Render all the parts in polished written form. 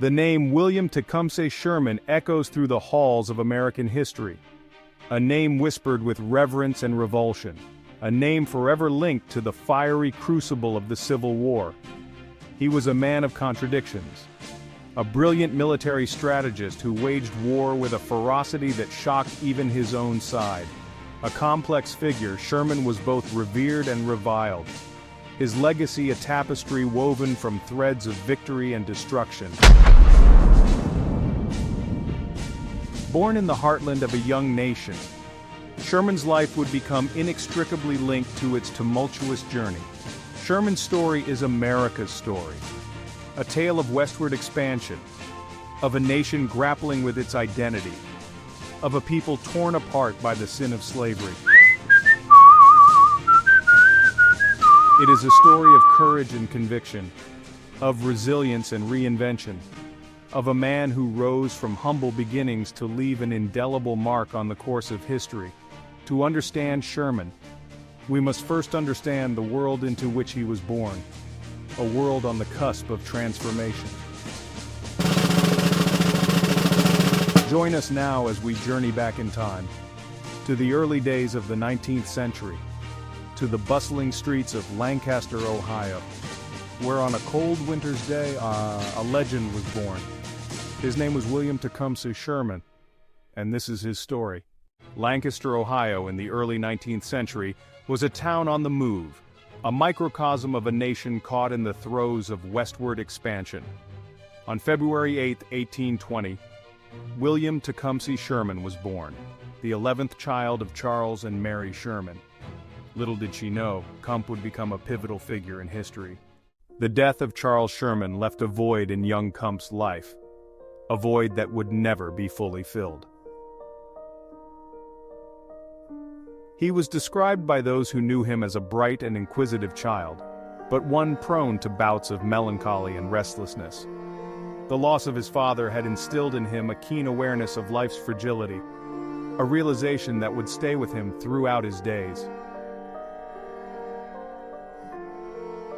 The name William Tecumseh Sherman echoes through the halls of American history. A name whispered with reverence and revulsion. A name forever linked to the fiery crucible of the Civil War. He was a man of contradictions. A brilliant military strategist who waged war with a ferocity that shocked even his own side. A complex figure, Sherman was both revered and reviled. His legacy a tapestry woven from threads of victory and destruction. Born in the heartland of a young nation, Sherman's life would become inextricably linked to its tumultuous journey. Sherman's story is America's story. A tale of westward expansion, of a nation grappling with its identity, of a people torn apart by the sin of slavery. It is a story of courage and conviction, of resilience and reinvention, of a man who rose from humble beginnings to leave an indelible mark on the course of history. To understand Sherman, we must first understand the world into which he was born, a world on the cusp of transformation. Join us now as we journey back in time, to the early days of the 19th century, to the bustling streets of Lancaster, Ohio, where on a cold winter's day, a legend was born. His name was William Tecumseh Sherman, and this is his story. Lancaster, Ohio, in the early 19th century, was a town on the move, a microcosm of a nation caught in the throes of westward expansion. On February 8, 1820, William Tecumseh Sherman was born, the 11th child of Charles and Mary Sherman. Little did she know, Cump would become a pivotal figure in history. The death of Charles Sherman left a void in young Cump's life, a void that would never be fully filled. He was described by those who knew him as a bright and inquisitive child, but one prone to bouts of melancholy and restlessness. The loss of his father had instilled in him a keen awareness of life's fragility, a realization that would stay with him throughout his days.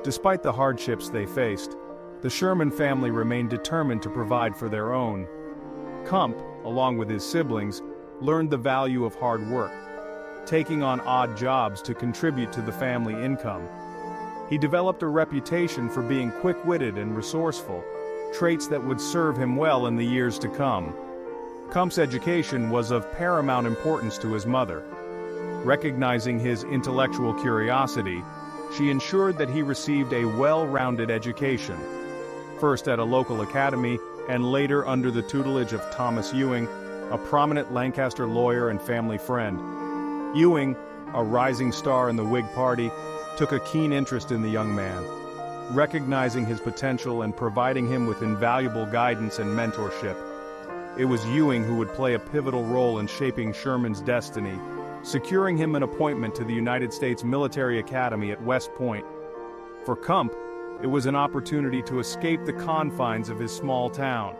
Despite the hardships they faced, the Sherman family remained determined to provide for their own. Cump, along with his siblings, learned the value of hard work, taking on odd jobs to contribute to the family income. He developed a reputation for being quick-witted and resourceful, traits that would serve him well in the years to come. Cump's education was of paramount importance to his mother. Recognizing his intellectual curiosity, she ensured that he received a well-rounded education, first at a local academy and later under the tutelage of Thomas Ewing, a prominent Lancaster lawyer and family friend. Ewing, a rising star in the Whig Party, took a keen interest in the young man, recognizing his potential and providing him with invaluable guidance and mentorship. It was Ewing who would play a pivotal role in shaping Sherman's destiny, securing him an appointment to the United States Military Academy at West Point. For Cump, it was an opportunity to escape the confines of his small town,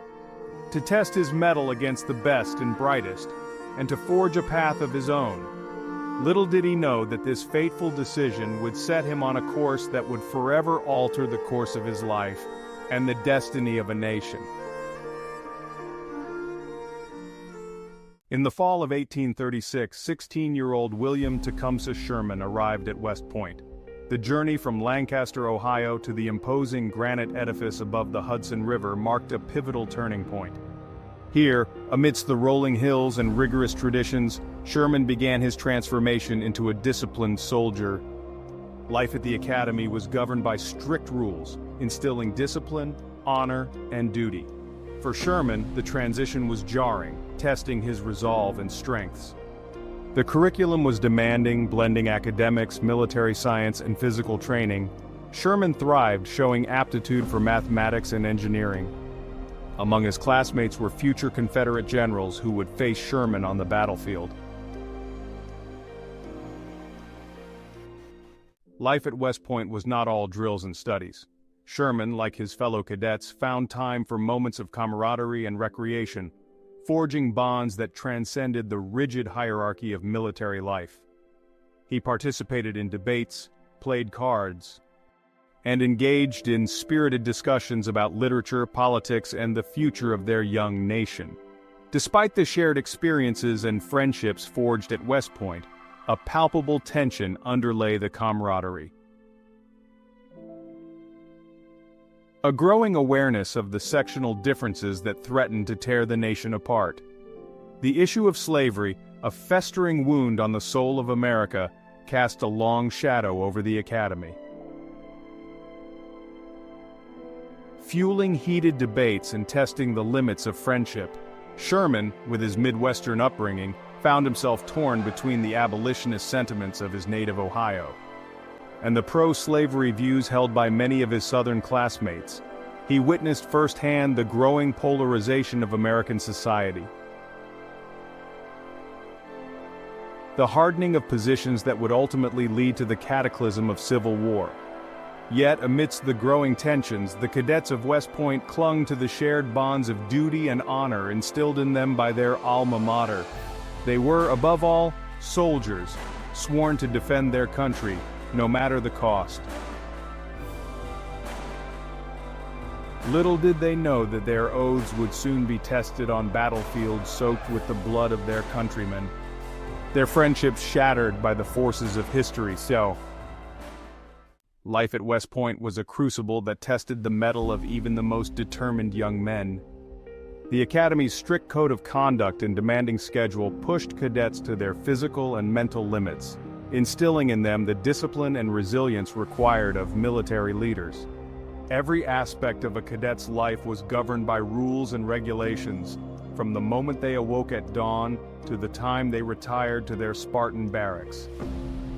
to test his mettle against the best and brightest, and to forge a path of his own. Little did he know that this fateful decision would set him on a course that would forever alter the course of his life and the destiny of a nation. In the fall of 1836, 16-year-old William Tecumseh Sherman arrived at West Point. The journey from Lancaster, Ohio to the imposing granite edifice above the Hudson River marked a pivotal turning point. Here, amidst the rolling hills and rigorous traditions, Sherman began his transformation into a disciplined soldier. Life at the academy was governed by strict rules, instilling discipline, honor, and duty. For Sherman, the transition was jarring, testing his resolve and strengths. The curriculum was demanding, blending academics, military science, and physical training. Sherman thrived, showing aptitude for mathematics and engineering. Among his classmates were future Confederate generals who would face Sherman on the battlefield. Life at West Point was not all drills and studies. Sherman, like his fellow cadets, found time for moments of camaraderie and recreation, forging bonds that transcended the rigid hierarchy of military life. He participated in debates, played cards, and engaged in spirited discussions about literature, politics, and the future of their young nation. Despite the shared experiences and friendships forged at West Point, a palpable tension underlay the camaraderie. A growing awareness of the sectional differences that threatened to tear the nation apart. The issue of slavery, a festering wound on the soul of America, cast a long shadow over the Academy. Fueling heated debates and testing the limits of friendship, Sherman, with his Midwestern upbringing, found himself torn between the abolitionist sentiments of his native Ohio and the pro-slavery views held by many of his Southern classmates. He witnessed firsthand the growing polarization of American society. The hardening of positions that would ultimately lead to the cataclysm of civil war. Yet, amidst the growing tensions, the cadets of West Point clung to the shared bonds of duty and honor instilled in them by their alma mater. They were, above all, soldiers, sworn to defend their country, no matter the cost. Little did they know that their oaths would soon be tested on battlefields soaked with the blood of their countrymen. Their friendships shattered by the forces of history. So, life at West Point was a crucible that tested the mettle of even the most determined young men. The Academy's strict code of conduct and demanding schedule pushed cadets to their physical and mental limits, instilling in them the discipline and resilience required of military leaders. Every aspect of a cadet's life was governed by rules and regulations, from the moment they awoke at dawn to the time they retired to their Spartan barracks.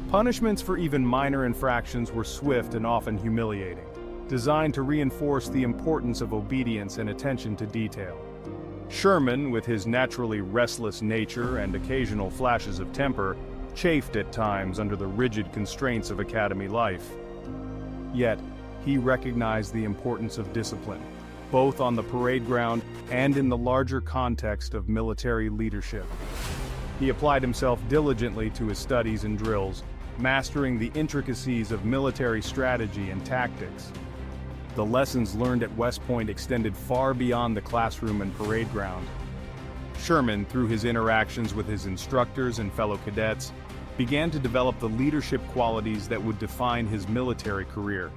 Punishments for even minor infractions were swift and often humiliating, designed to reinforce the importance of obedience and attention to detail. Sherman, with his naturally restless nature and occasional flashes of temper, chafed at times under the rigid constraints of Academy life. Yet, he recognized the importance of discipline, both on the parade ground and in the larger context of military leadership. He applied himself diligently to his studies and drills, mastering the intricacies of military strategy and tactics. The lessons learned at West Point extended far beyond the classroom and parade ground. Sherman, through his interactions with his instructors and fellow cadets, began to develop the leadership qualities that would define his military career.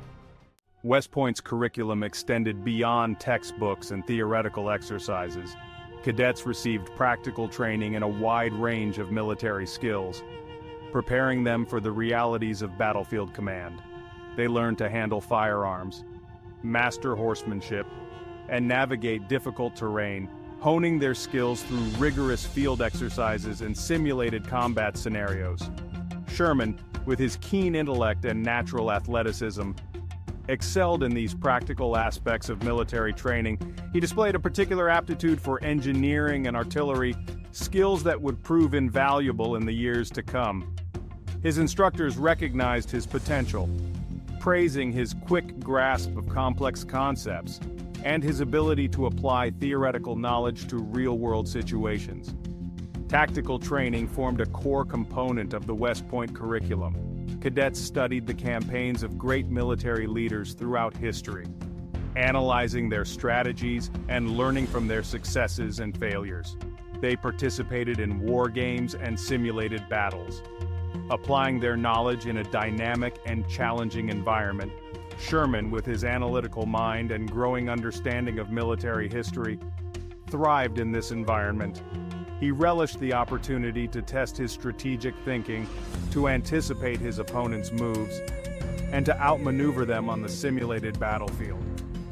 West Point's curriculum extended beyond textbooks and theoretical exercises. Cadets received practical training in a wide range of military skills, preparing them for the realities of battlefield command. They learned to handle firearms, master horsemanship, and navigate difficult terrain, honing their skills through rigorous field exercises and simulated combat scenarios. Sherman, with his keen intellect and natural athleticism, excelled in these practical aspects of military training. He displayed a particular aptitude for engineering and artillery, skills that would prove invaluable in the years to come. His instructors recognized his potential, praising his quick grasp of complex concepts and his ability to apply theoretical knowledge to real-world situations. Tactical training formed a core component of the West Point curriculum. Cadets studied the campaigns of great military leaders throughout history, analyzing their strategies and learning from their successes and failures. They participated in war games and simulated battles. Applying their knowledge in a dynamic and challenging environment, Sherman, with his analytical mind and growing understanding of military history, thrived in this environment. He relished the opportunity to test his strategic thinking, to anticipate his opponent's moves, and to outmaneuver them on the simulated battlefield.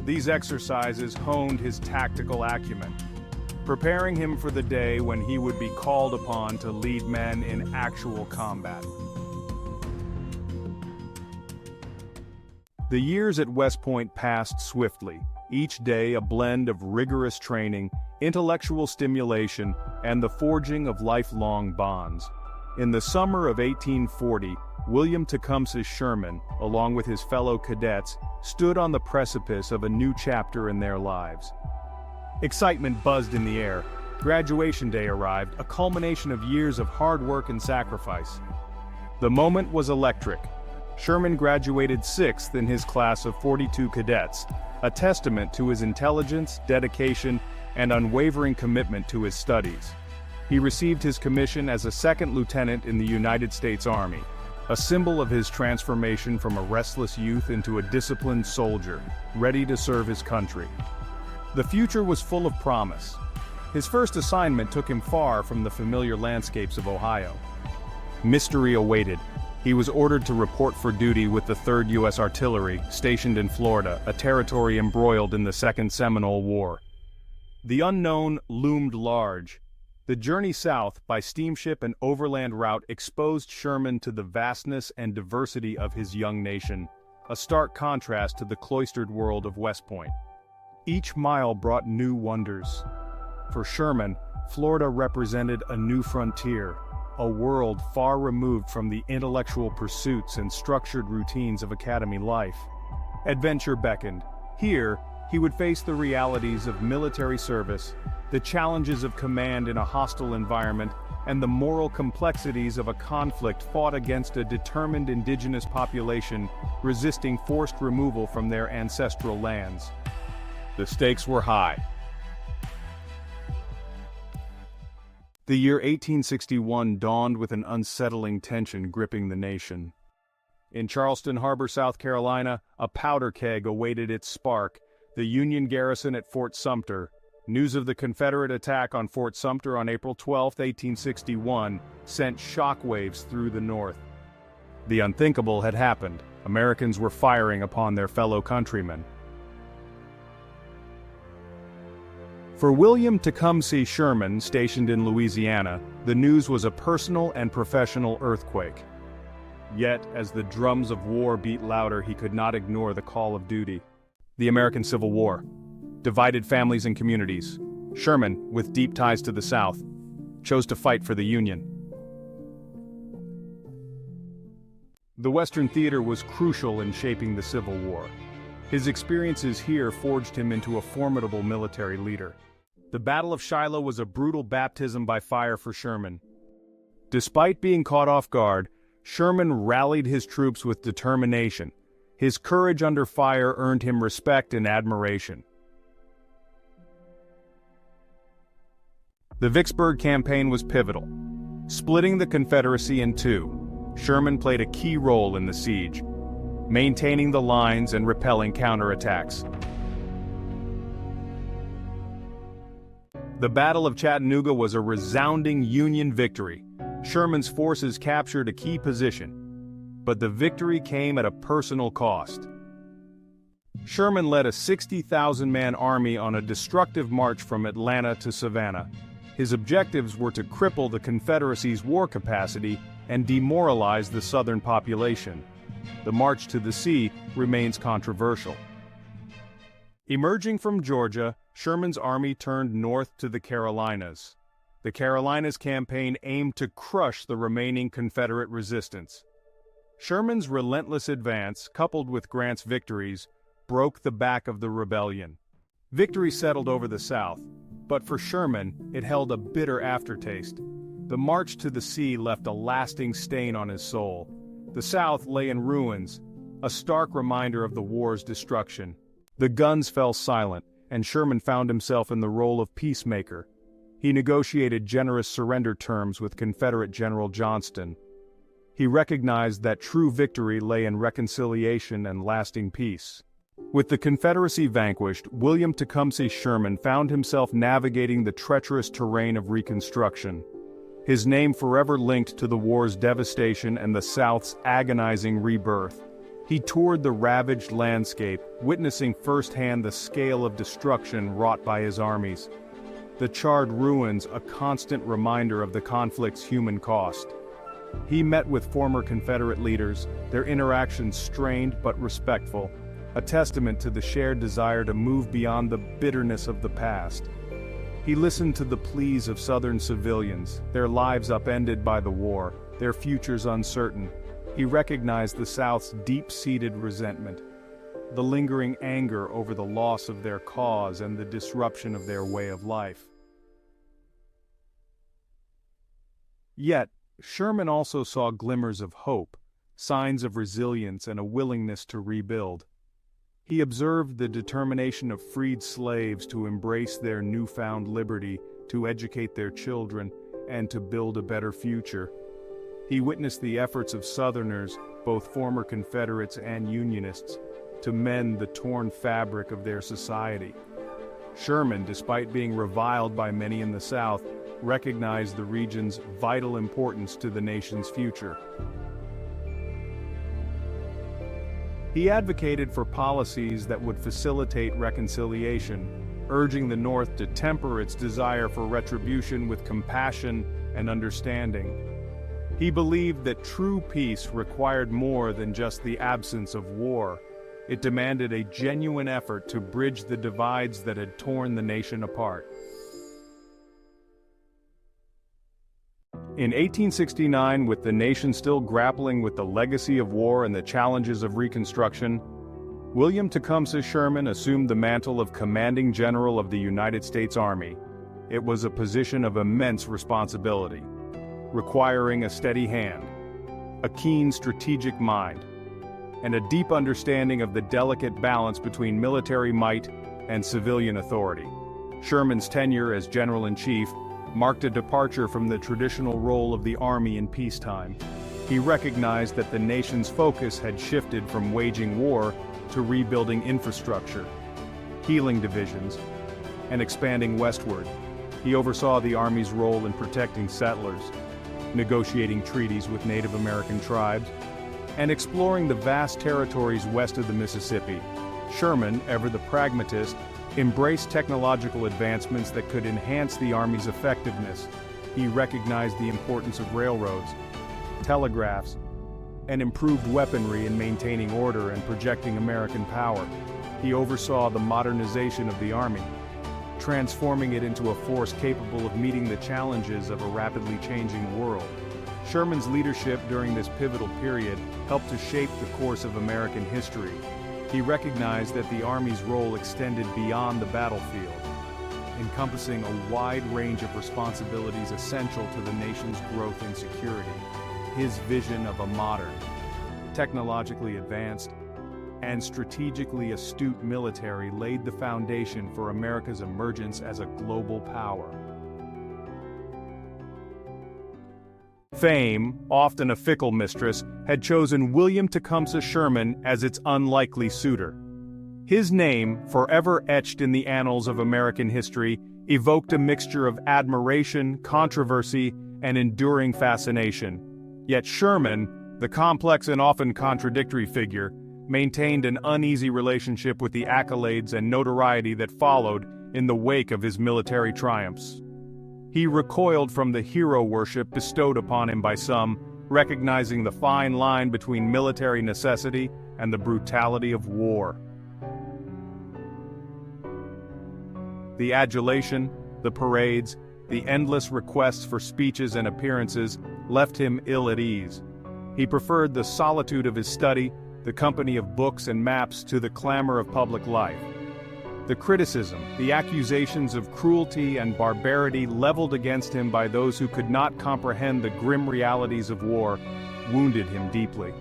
These exercises honed his tactical acumen, preparing him for the day when he would be called upon to lead men in actual combat. The years at West Point passed swiftly, each day a blend of rigorous training, intellectual stimulation, and the forging of lifelong bonds. In the summer of 1840, William Tecumseh Sherman, along with his fellow cadets, stood on the precipice of a new chapter in their lives. Excitement buzzed in the air. Graduation day arrived, a culmination of years of hard work and sacrifice. The moment was electric. Sherman graduated 6th in his class of 42 cadets, a testament to his intelligence, dedication, and unwavering commitment to his studies. He received his commission as a second lieutenant in the United States Army, a symbol of his transformation from a restless youth into a disciplined soldier, ready to serve his country. The future was full of promise. His first assignment took him far from the familiar landscapes of Ohio. Mystery awaited. He was ordered to report for duty with the 3rd U.S. Artillery, stationed in Florida, a territory embroiled in the Second Seminole War. The unknown loomed large. The journey south by steamship and overland route exposed Sherman to the vastness and diversity of his young nation, a stark contrast to the cloistered world of West Point. Each mile brought new wonders. For Sherman, Florida represented a new frontier, a world far removed from the intellectual pursuits and structured routines of academy life. Adventure beckoned. Here, he would face the realities of military service, the challenges of command in a hostile environment, and the moral complexities of a conflict fought against a determined indigenous population resisting forced removal from their ancestral lands. The stakes were high. The year 1861 dawned with an unsettling tension gripping the nation. In Charleston Harbor, South Carolina, a powder keg awaited its spark. The Union garrison at Fort Sumter. News of the Confederate attack on Fort Sumter on April 12, 1861, sent shockwaves through the North. The unthinkable had happened. Americans were firing upon their fellow countrymen. For William Tecumseh Sherman, stationed in Louisiana, the news was a personal and professional earthquake. Yet, as the drums of war beat louder, he could not ignore the call of duty. The American Civil War divided families and communities. Sherman, with deep ties to the South, chose to fight for the Union. The Western theater was crucial in shaping the Civil War. His experiences here forged him into a formidable military leader. The Battle of Shiloh was a brutal baptism by fire for Sherman. Despite being caught off guard, Sherman rallied his troops with determination. His courage under fire earned him respect and admiration. The Vicksburg campaign was pivotal. Splitting the Confederacy in two, Sherman played a key role in the siege, maintaining the lines and repelling counterattacks. The Battle of Chattanooga was a resounding Union victory. Sherman's forces captured a key position, but the victory came at a personal cost. Sherman led a 60,000-man army on a destructive march from Atlanta to Savannah. His objectives were to cripple the Confederacy's war capacity and demoralize the Southern population. The march to the sea remains controversial. Emerging from Georgia, Sherman's army turned north to the Carolinas. The Carolinas campaign aimed to crush the remaining Confederate resistance. Sherman's relentless advance, coupled with Grant's victories, broke the back of the rebellion. Victory settled over the South, but for Sherman, it held a bitter aftertaste. The march to the sea left a lasting stain on his soul. The South lay in ruins, a stark reminder of the war's destruction. The guns fell silent, and Sherman found himself in the role of peacemaker. He negotiated generous surrender terms with Confederate General Johnston. He recognized that true victory lay in reconciliation and lasting peace. With the Confederacy vanquished, William Tecumseh Sherman found himself navigating the treacherous terrain of Reconstruction. His name forever linked to the war's devastation and the South's agonizing rebirth. He toured the ravaged landscape, witnessing firsthand the scale of destruction wrought by his armies. The charred ruins, a constant reminder of the conflict's human cost. He met with former Confederate leaders, their interactions strained but respectful, a testament to the shared desire to move beyond the bitterness of the past. He listened to the pleas of Southern civilians, their lives upended by the war, their futures uncertain. He recognized the South's deep-seated resentment, the lingering anger over the loss of their cause and the disruption of their way of life. Yet, Sherman also saw glimmers of hope. signs of resilience and a willingness to rebuild. He observed the determination of freed slaves to embrace their newfound liberty, to educate their children, and to build a better future. He witnessed the efforts of Southerners, both former Confederates and Unionists, to mend the torn fabric of their society. Sherman, despite being reviled by many in the South, recognized the region's vital importance to the nation's future. He advocated for policies that would facilitate reconciliation, urging the North to temper its desire for retribution with compassion and understanding. He believed that true peace required more than just the absence of war. It demanded a genuine effort to bridge the divides that had torn the nation apart. In 1869, with the nation still grappling with the legacy of war and the challenges of Reconstruction, William Tecumseh Sherman assumed the mantle of Commanding General of the United States Army. It was a position of immense responsibility, requiring a steady hand, a keen strategic mind, and a deep understanding of the delicate balance between military might and civilian authority. Sherman's tenure as General-in-Chief marked a departure from the traditional role of the Army in peacetime. He recognized that the nation's focus had shifted from waging war to rebuilding infrastructure, healing divisions, and expanding westward. He oversaw the Army's role in protecting settlers, negotiating treaties with Native American tribes, and exploring the vast territories west of the Mississippi. Sherman, ever the pragmatist, embraced technological advancements that could enhance the Army's effectiveness. He recognized the importance of railroads, telegraphs, and improved weaponry in maintaining order and projecting American power. He oversaw the modernization of the Army, transforming it into a force capable of meeting the challenges of a rapidly changing world. Sherman's leadership during this pivotal period helped to shape the course of American history. He recognized that the Army's role extended beyond the battlefield, encompassing a wide range of responsibilities essential to the nation's growth and security. His vision of a modern, technologically advanced, and strategically astute military laid the foundation for America's emergence as a global power. Fame, often a fickle mistress, had chosen William Tecumseh Sherman as its unlikely suitor. His name, forever etched in the annals of American history, evoked a mixture of admiration, controversy, and enduring fascination. Yet Sherman, the complex and often contradictory figure, maintained an uneasy relationship with the accolades and notoriety that followed in the wake of his military triumphs. He recoiled from the hero worship bestowed upon him by some, recognizing the fine line between military necessity and the brutality of war. The adulation, the parades, the endless requests for speeches and appearances left him ill at ease. He preferred the solitude of his study, the company of books and maps to the clamor of public life. The criticism, the accusations of cruelty and barbarity leveled against him by those who could not comprehend the grim realities of war wounded him deeply.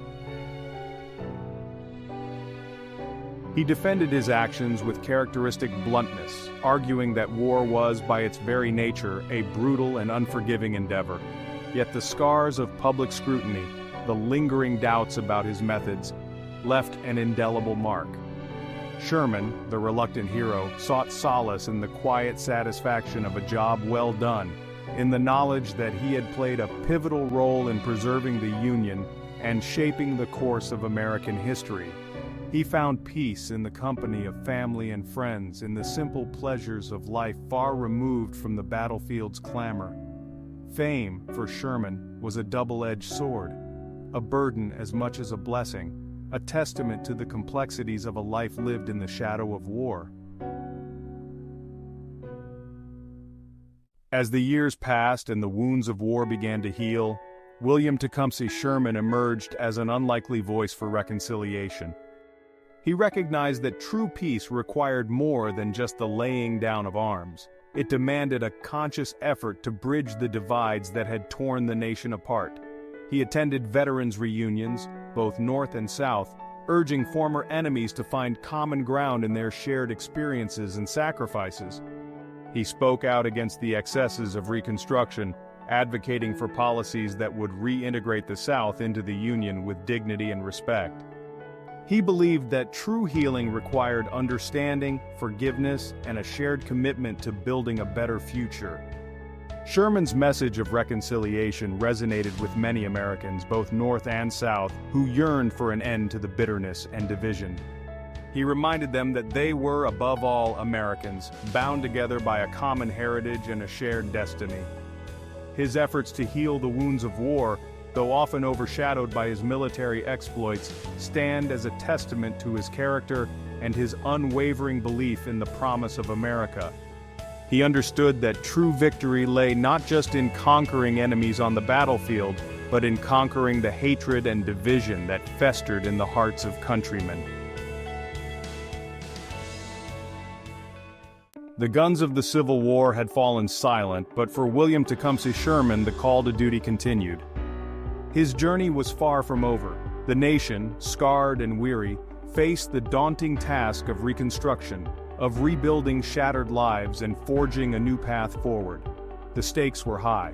He defended his actions with characteristic bluntness, arguing that war was, by its very nature, a brutal and unforgiving endeavor. Yet the scars of public scrutiny, the lingering doubts about his methods, left an indelible mark. Sherman, the reluctant hero, sought solace in the quiet satisfaction of a job well done, in the knowledge that he had played a pivotal role in preserving the Union and shaping the course of American history. He found peace in the company of family and friends, in the simple pleasures of life far removed from the battlefield's clamor. Fame, for Sherman, was a double-edged sword, a burden as much as a blessing, a testament to the complexities of a life lived in the shadow of war. As the years passed and the wounds of war began to heal, William Tecumseh Sherman emerged as an unlikely voice for reconciliation. He recognized that true peace required more than just the laying down of arms. It demanded a conscious effort to bridge the divides that had torn the nation apart. He attended veterans' reunions, both North and South, urging former enemies to find common ground in their shared experiences and sacrifices. He spoke out against the excesses of Reconstruction, advocating for policies that would reintegrate the South into the Union with dignity and respect. He believed that true healing required understanding, forgiveness, and a shared commitment to building a better future. Sherman's message of reconciliation resonated with many Americans, both North and South, who yearned for an end to the bitterness and division. He reminded them that they were, above all, Americans, bound together by a common heritage and a shared destiny. His efforts to heal the wounds of war, though often overshadowed by his military exploits, stand as a testament to his character and his unwavering belief in the promise of America. He understood that true victory lay not just in conquering enemies on the battlefield, but in conquering the hatred and division that festered in the hearts of countrymen. The guns of the Civil War had fallen silent, but for William Tecumseh Sherman the call to duty continued. His journey was far from over. The nation, scarred and weary, faced the daunting task of reconstruction, of rebuilding shattered lives and forging a new path forward. The stakes were high.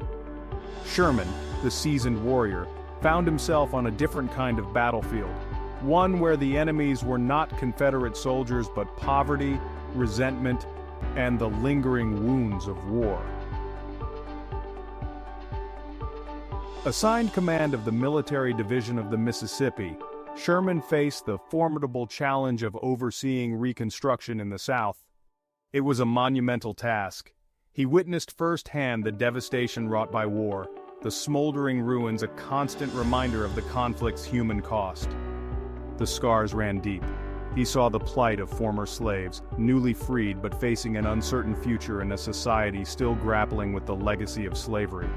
Sherman, the seasoned warrior, found himself on a different kind of battlefield, one where the enemies were not Confederate soldiers but poverty, resentment, and the lingering wounds of war. Assigned command of the Military Division of the Mississippi, Sherman faced the formidable challenge of overseeing Reconstruction in the South. It was a monumental task. He witnessed firsthand the devastation wrought by war, the smoldering ruins a constant reminder of the conflict's human cost. The scars ran deep. He saw the plight of former slaves, newly freed but facing an uncertain future in a society still grappling with the legacy of slavery.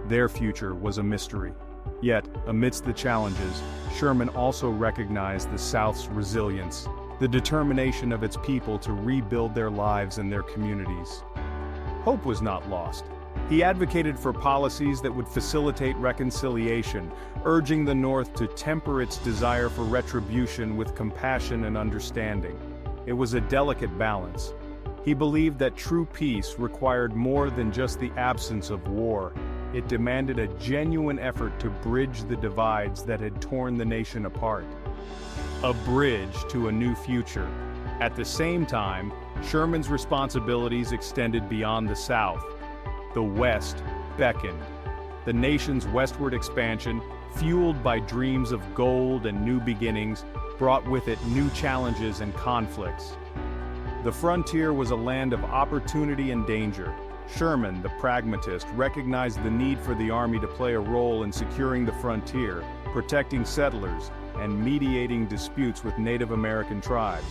Their future was a mystery. Yet, amidst the challenges, Sherman also recognized the South's resilience, the determination of its people to rebuild their lives and their communities. Hope was not lost. He advocated for policies that would facilitate reconciliation, urging the North to temper its desire for retribution with compassion and understanding. It was a delicate balance. He believed that true peace required more than just the absence of war. It demanded a genuine effort to bridge the divides that had torn the nation apart. A bridge to a new future. At the same time, Sherman's responsibilities extended beyond the South. The West beckoned. The nation's westward expansion, fueled by dreams of gold and new beginnings, brought with it new challenges and conflicts. The frontier was a land of opportunity and danger. Sherman, the pragmatist, recognized the need for the army to play a role in securing the frontier, protecting settlers, and mediating disputes with Native American tribes.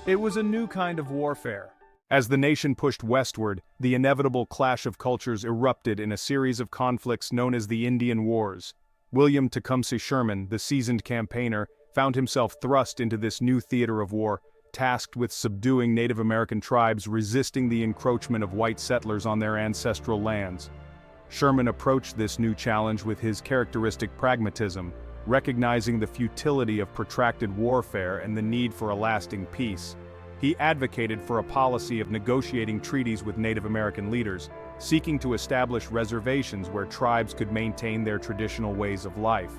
It was a new kind of warfare. As the nation pushed westward, the inevitable clash of cultures erupted in a series of conflicts known as the Indian Wars. William Tecumseh Sherman, the seasoned campaigner, found himself thrust into this new theater of war, tasked with subduing Native American tribes resisting the encroachment of white settlers on their ancestral lands. Sherman approached this new challenge with his characteristic pragmatism, recognizing the futility of protracted warfare and the need for a lasting peace. He advocated for a policy of negotiating treaties with Native American leaders, seeking to establish reservations where tribes could maintain their traditional ways of life.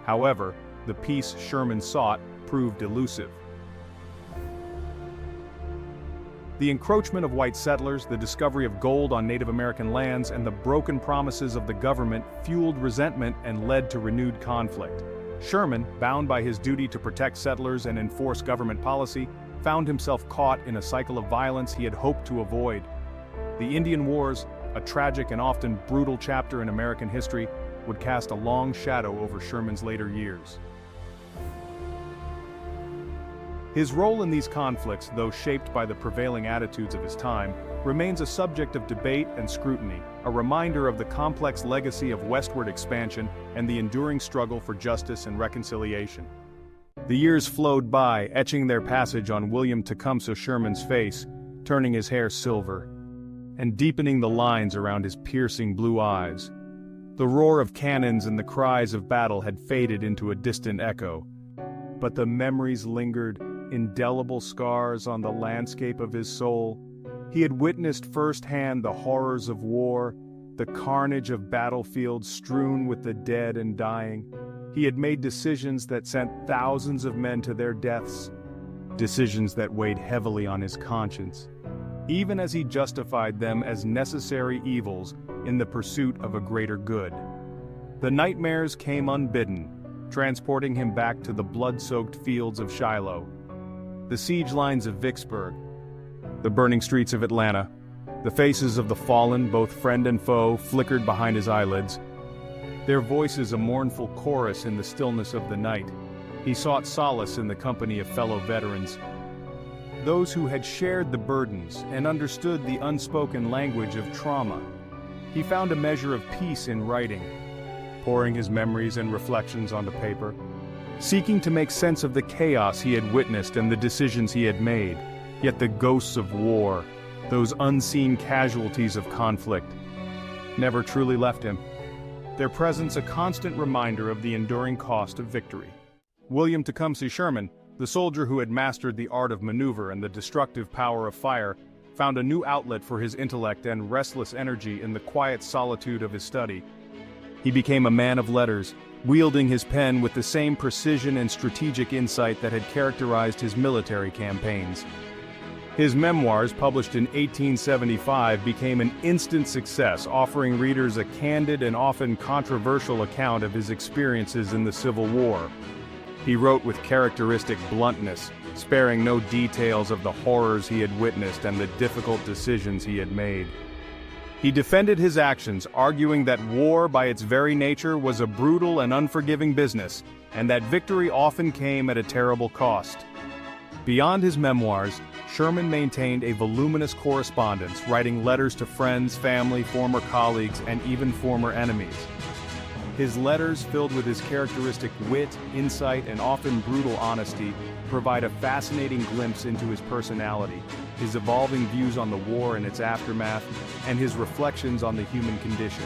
However, the peace Sherman sought proved elusive. The encroachment of white settlers, the discovery of gold on Native American lands, and the broken promises of the government fueled resentment and led to renewed conflict. Sherman, bound by his duty to protect settlers and enforce government policy, found himself caught in a cycle of violence he had hoped to avoid. The Indian Wars, a tragic and often brutal chapter in American history, would cast a long shadow over Sherman's later years. His role in these conflicts, though shaped by the prevailing attitudes of his time, remains a subject of debate and scrutiny, a reminder of the complex legacy of westward expansion and the enduring struggle for justice and reconciliation. The years flowed by, etching their passage on William Tecumseh Sherman's face, turning his hair silver, and deepening the lines around his piercing blue eyes. The roar of cannons and the cries of battle had faded into a distant echo. But the memories lingered, indelible scars on the landscape of his soul. He had witnessed firsthand the horrors of war, the carnage of battlefields strewn with the dead and dying. He had made decisions that sent thousands of men to their deaths, decisions that weighed heavily on his conscience, even as he justified them as necessary evils in the pursuit of a greater good. The nightmares came unbidden, transporting him back to the blood-soaked fields of Shiloh, the siege lines of Vicksburg, the burning streets of Atlanta. The faces of the fallen, both friend and foe, flickered behind his eyelids, their voices a mournful chorus in the stillness of the night. He sought solace in the company of fellow veterans, those who had shared the burdens and understood the unspoken language of trauma. He found a measure of peace in writing, pouring his memories and reflections onto paper, seeking to make sense of the chaos he had witnessed and the decisions he had made. Yet the ghosts of war, those unseen casualties of conflict, never truly left him, their presence a constant reminder of the enduring cost of victory. William Tecumseh Sherman, the soldier who had mastered the art of maneuver and the destructive power of fire, found a new outlet for his intellect and restless energy in the quiet solitude of his study. He became a man of letters, wielding his pen with the same precision and strategic insight that had characterized his military campaigns. His memoirs, published in 1875, became an instant success, offering readers a candid and often controversial account of his experiences in the Civil War. He wrote with characteristic bluntness, sparing no details of the horrors he had witnessed and the difficult decisions he had made. He defended his actions, arguing that war by its very nature was a brutal and unforgiving business, and that victory often came at a terrible cost. Beyond his memoirs, Sherman maintained a voluminous correspondence, writing letters to friends, family, former colleagues, and even former enemies. His letters, filled with his characteristic wit, insight, and often brutal honesty, provide a fascinating glimpse into his personality, his evolving views on the war and its aftermath, and his reflections on the human condition.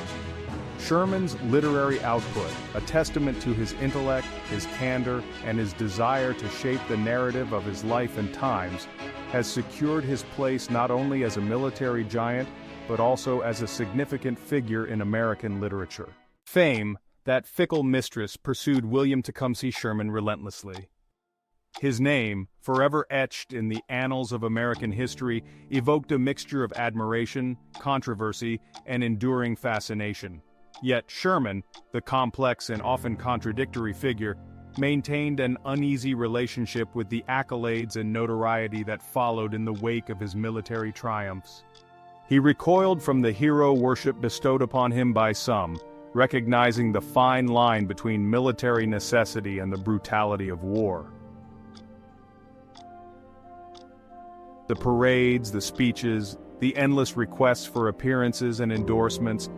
Sherman's literary output, a testament to his intellect, his candor, and his desire to shape the narrative of his life and times, has secured his place not only as a military giant, but also as a significant figure in American literature. Fame, that fickle mistress, pursued William Tecumseh Sherman relentlessly. His name, forever etched in the annals of American history, evoked a mixture of admiration, controversy, and enduring fascination. Yet Sherman, the complex and often contradictory figure, maintained an uneasy relationship with the accolades and notoriety that followed in the wake of his military triumphs. He recoiled from the hero worship bestowed upon him by some, recognizing the fine line between military necessity and the brutality of war. The parades, the speeches, the endless requests for appearances and endorsements,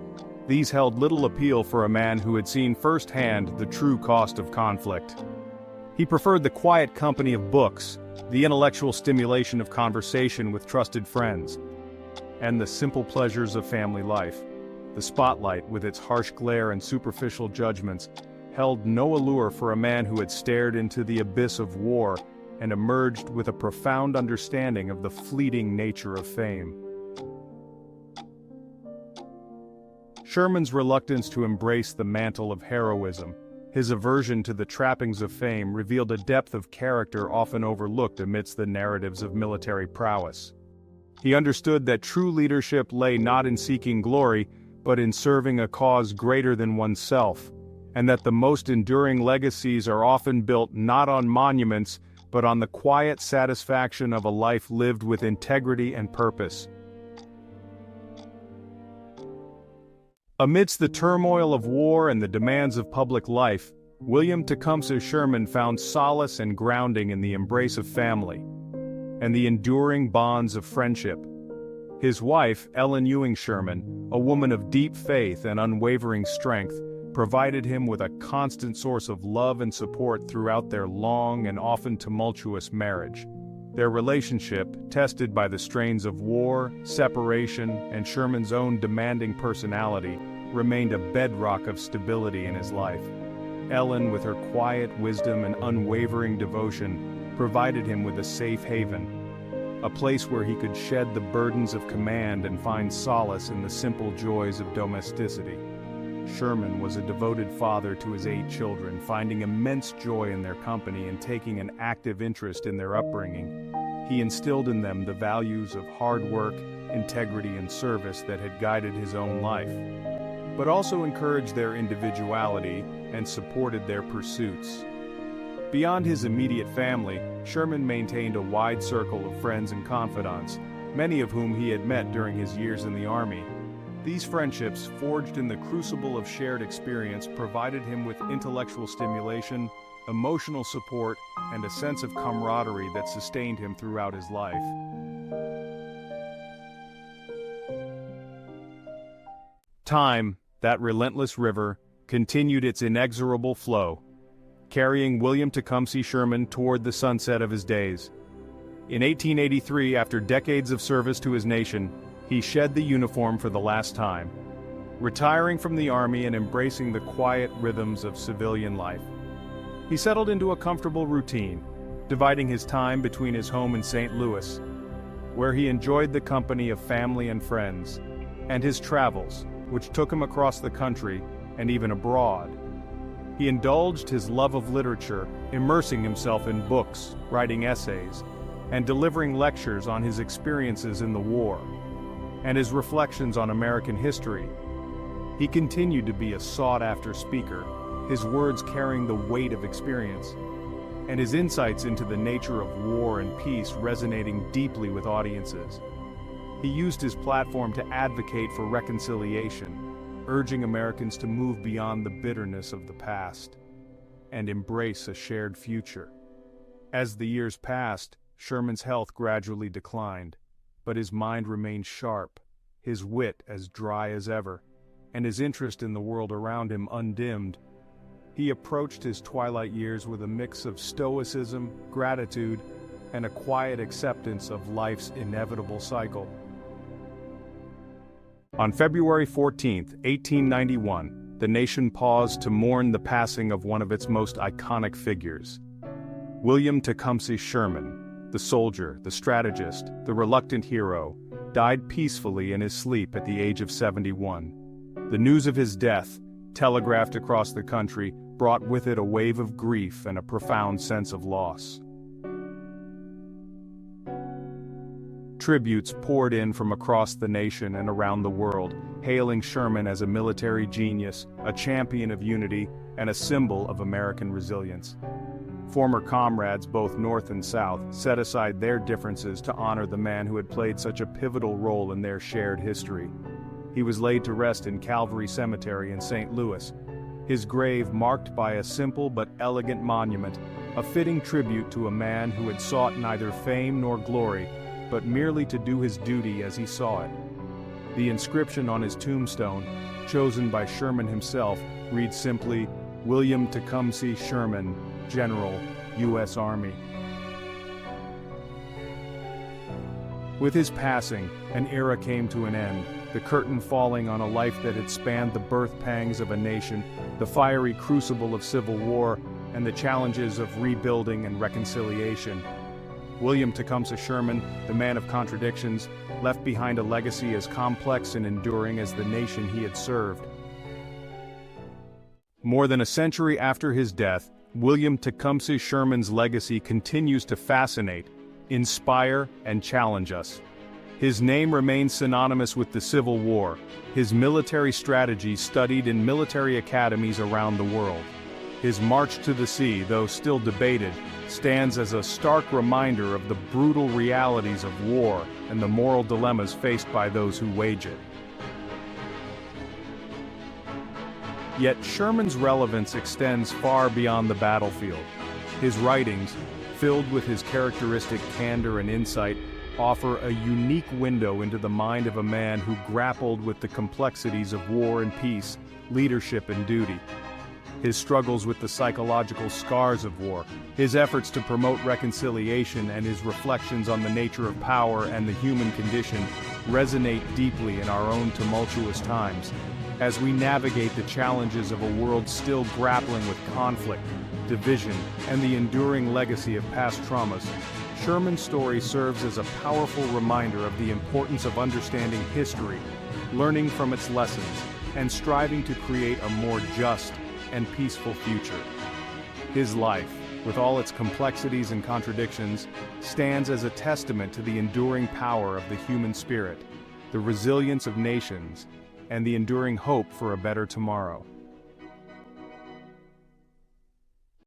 these held little appeal for a man who had seen firsthand the true cost of conflict. He preferred the quiet company of books, the intellectual stimulation of conversation with trusted friends, and the simple pleasures of family life. The spotlight, with its harsh glare and superficial judgments, held no allure for a man who had stared into the abyss of war and emerged with a profound understanding of the fleeting nature of fame. Sherman's reluctance to embrace the mantle of heroism, his aversion to the trappings of fame, revealed a depth of character often overlooked amidst the narratives of military prowess. He understood that true leadership lay not in seeking glory, but in serving a cause greater than oneself, and that the most enduring legacies are often built not on monuments, but on the quiet satisfaction of a life lived with integrity and purpose. Amidst the turmoil of war and the demands of public life, William Tecumseh Sherman found solace and grounding in the embrace of family and the enduring bonds of friendship. His wife, Ellen Ewing Sherman, a woman of deep faith and unwavering strength, provided him with a constant source of love and support throughout their long and often tumultuous marriage. Their relationship, tested by the strains of war, separation, and Sherman's own demanding personality, remained a bedrock of stability in his life. Ellen, with her quiet wisdom and unwavering devotion, provided him with a safe haven, a place where he could shed the burdens of command and find solace in the simple joys of domesticity. Sherman was a devoted father to his 8 children, finding immense joy in their company and taking an active interest in their upbringing. He instilled in them the values of hard work, integrity, and service that had guided his own life, but also encouraged their individuality and supported their pursuits. Beyond his immediate family, Sherman maintained a wide circle of friends and confidants, many of whom he had met during his years in the Army. These friendships, forged in the crucible of shared experience, provided him with intellectual stimulation, emotional support, and a sense of camaraderie that sustained him throughout his life. Time, that relentless river, continued its inexorable flow, carrying William Tecumseh Sherman toward the sunset of his days. In 1883, after decades of service to his nation, he shed the uniform for the last time, retiring from the Army and embracing the quiet rhythms of civilian life. He settled into a comfortable routine, dividing his time between his home in St. Louis, where he enjoyed the company of family and friends, and his travels, which took him across the country and even abroad. He indulged his love of literature, immersing himself in books, writing essays, and delivering lectures on his experiences in the war, and his reflections on American history. He continued to be a sought-after speaker, his words carrying the weight of experience, and his insights into the nature of war and peace resonating deeply with audiences. He used his platform to advocate for reconciliation, urging Americans to move beyond the bitterness of the past and embrace a shared future. As the years passed, Sherman's health gradually declined, but his mind remained sharp, his wit as dry as ever, and his interest in the world around him undimmed. He approached his twilight years with a mix of stoicism, gratitude, and a quiet acceptance of life's inevitable cycle. On February 14, 1891, the nation paused to mourn the passing of one of its most iconic figures. William Tecumseh Sherman, the soldier, the strategist, the reluctant hero, died peacefully in his sleep at the age of 71. The news of his death, telegraphed across the country, brought with it a wave of grief and a profound sense of loss. Tributes poured in from across the nation and around the world, hailing Sherman as a military genius, a champion of unity, and a symbol of American resilience. Former comrades, both North and South, set aside their differences to honor the man who had played such a pivotal role in their shared history. He was laid to rest in Calvary Cemetery in St. Louis, his grave marked by a simple but elegant monument, a fitting tribute to a man who had sought neither fame nor glory, but merely to do his duty as he saw it. The inscription on his tombstone, chosen by Sherman himself, reads simply, "William Tecumseh Sherman, General, U.S. Army." With his passing, an era came to an end, the curtain falling on a life that had spanned the birth pangs of a nation, the fiery crucible of civil war, and the challenges of rebuilding and reconciliation. William Tecumseh Sherman, the man of contradictions, left behind a legacy as complex and enduring as the nation he had served. More than a century after his death, William Tecumseh Sherman's legacy continues to fascinate, inspire, and challenge us. His name remains synonymous with the Civil War, his military strategy studied in military academies around the world. His march to the sea, though still debated, stands as a stark reminder of the brutal realities of war and the moral dilemmas faced by those who wage it. Yet Sherman's relevance extends far beyond the battlefield. His writings, filled with his characteristic candor and insight, offer a unique window into the mind of a man who grappled with the complexities of war and peace, leadership and duty. His struggles with the psychological scars of war, his efforts to promote reconciliation, and his reflections on the nature of power and the human condition resonate deeply in our own tumultuous times. As we navigate the challenges of a world still grappling with conflict, division, and the enduring legacy of past traumas, Sherman's story serves as a powerful reminder of the importance of understanding history, learning from its lessons, and striving to create a more just and peaceful future. His life, with all its complexities and contradictions, stands as a testament to the enduring power of the human spirit, the resilience of nations, and the enduring hope for a better tomorrow.